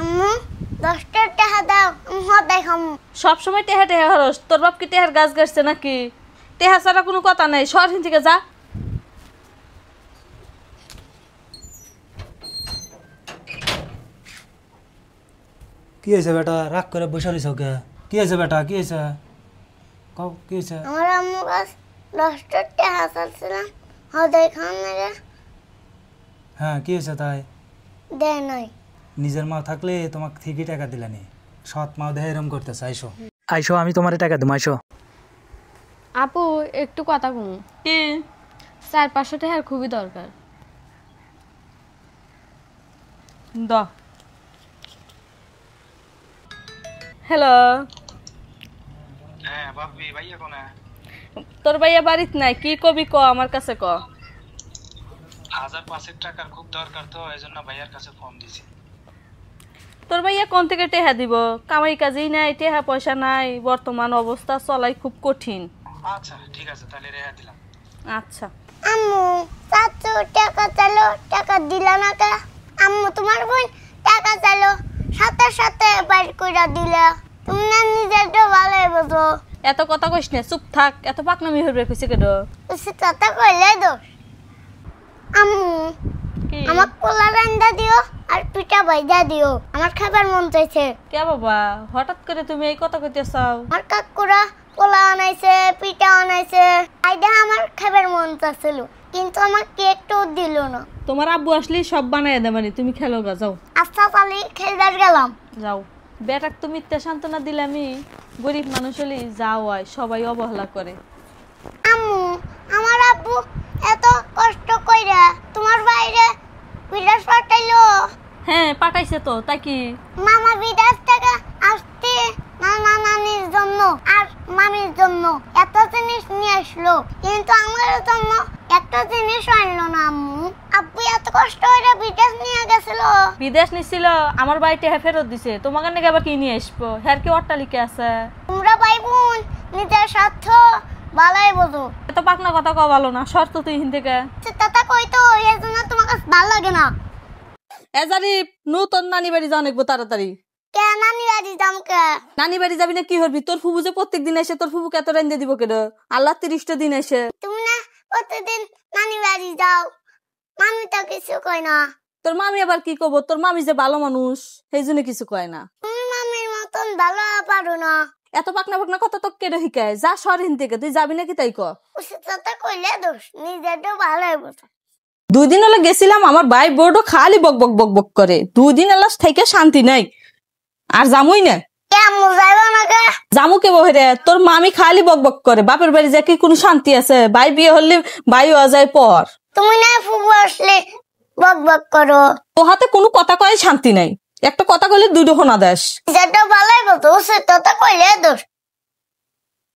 আম্মু 10টা টাকা দাও, আমি হদাই খামু। সব সময় টেহা টেহা হরস, তোর বাপ কি টেহার গাছ গাছছে নাকি? টেহা ছাড়া কোনো কথা নাই, শহর থেকে যা। কি হয়েছে বেটা, রাগ করে বসে রয়েছ কে? কি হয়েছে বেটা, কি হয়েছে? কও কি হয়েছে? আমার আম্মু কাছ 10টা টাকা চাচ্ছিলাম, হদাই খাম না রে, হ্যাঁ কি হয়েছে তাই? দেয় নাই। নিজের মা থাকলে তোমাকে ঠিকই টাকা দিলানি, সৎ মা দেহে এরম করতেছে। আইসো আইসো, আমি তোমার টাকা দেবো, আইসো। আপু একটু কথা কম, কি? 400-500 টাকার খুবই দরকার। দ। হ্যালো, হ্যাঁ ভাবি, ভাইয়া কোনে? তোর ভাইয়া বাড়িত নাই, কি কবি ক, আমার কাছে ক। 1005 টাকার খুব দরকার তো, এজন্য ভাইয়ার কাছে ফোন দিছি। তোর ভাইয়া কোন থেকে টেহা দিব? কামাই কাজেই নাই, টেহা পয়সা নাই, বর্তমান অবস্থা চলাই খুব কঠিন। আচ্ছা ঠিক আছে, তাহলে রেহা দিলাম। আচ্ছা। আম্মু 400 টাকা চালো, টাকা দিলা না কে? আম্মু তোমার বোন টাকা চালো, সাথে সাথে বাইর কইরা দিলা। তুমি না নিজেরটা ভালোই বোঝো। এত কথা কইস না, চুপ থাক। এত পাকনামি হইবে কইছে কেন? তুই কথা কইলে দোষ। আম্মু কি? আমার পোলা রান্দা দিও আর পিঠা ভাইজা দিও, আমার খাবার মন চাইছে। কে বাবা, হঠাৎ করে তুমি এই কথা কইতেছাও? আমার কাকুরা পোলা আনাইছে, পিঠা আনাইছে, আইডা আমার খাবার মন চাইছিল, কিন্তু আমার কেকটাও দিল না। তোমার আব্বু আসলেই সব বানায় দেবানি, তুমি খেলো গা, যাও আচ্ছা তাহলে খেলবার গেলাম। যাও। বেটাক তুমি মিথ্যা সান্ত্বনা দিলামি, গরিব মানুষ হলেই যাও হয়, সবাই অবহেলা করে। আম্মু আমার আব্বু এত কষ্ট কইরা তোমার বাইরে বিদেশ পাঠাইলো। হ্যাঁ পাঠাইছে তো, তাই কি? মামা বিদেশ থেকে আসতে নানা নানির জন্য আর মামির জন্য এত জিনিস নিয়ে আসলো, কিন্তু আমার জন্য একটা জিনিস আনলো না। আম্মু আব্বু এত কষ্ট করে বিদেশ নিয়ে গেছিল। বিদেশ নিছিল, আমার বাড়িতে হ্যাঁ ফেরত দিছে। তোমাকে নাকি আবার কি নিয়ে আসবো? হ্যাঁ কি অট্টালিকা আছে? তোমরা ভাই বোন নিজের স্বার্থ ভালোই বোঝো। এত পাকনা কথা কও ভালো না, শর্ত তুই হিন থেকে। তাতা কইতো এর জন্য তোমার কাছে ভালো লাগে না। এজারি নতুন নানি বাড়ি যাও নাকবো তাড়াতাড়ি। কে নানি বাড়ি যাম কে? নানি বাড়ি যাবি না কি করবি? তোর ফুবু যে প্রত্যেক দিন এসে, তোর ফুবুকে এত রেঞ্জে দিব কেন? আল্লাহ 30টা দিন এসে। তুমি না প্রতিদিন নানি বাড়ি যাও, মামি তো কিছু কয় না। তোর মামি আবার কি কব? তোর মামি যে ভালো মানুষ, সেই জন্য কিছু কয় না। তুমি মামির মতন ভালো পারো না। এত পাকনা পাকনা কথা তো কেটে শিখায়। যা শহর হিন থেকে, তুই যাবি নাকি তাই ক। উচিততা কইলে দোষ, নিজেরটা ভালোই বোঝো। 2 দিন হলো গেছিলাম, আমার ভাই বোর্ডও খালি বক বক বক বক করে। 2 দিন এলাস থেকে শান্তি নাই, আর জামুই না। আম্মু যাইব না কে? জামু কে বহে রে? তোর মামি খালি বক বক করে। বাপের বাড়ি যা কি কোনো শান্তি আছে? ভাই বিয়ে হলে ভাই হওয়া যায় পর। তুমি না ফুবু আসলে বক বক করো। তো হাতে কোনো কথা কয় শান্তি নাই, একটা কথা কইলে 2 শোনা দেশ। নিজেরটা ভালোই বোঝো, উচিততা কইলে দোষ।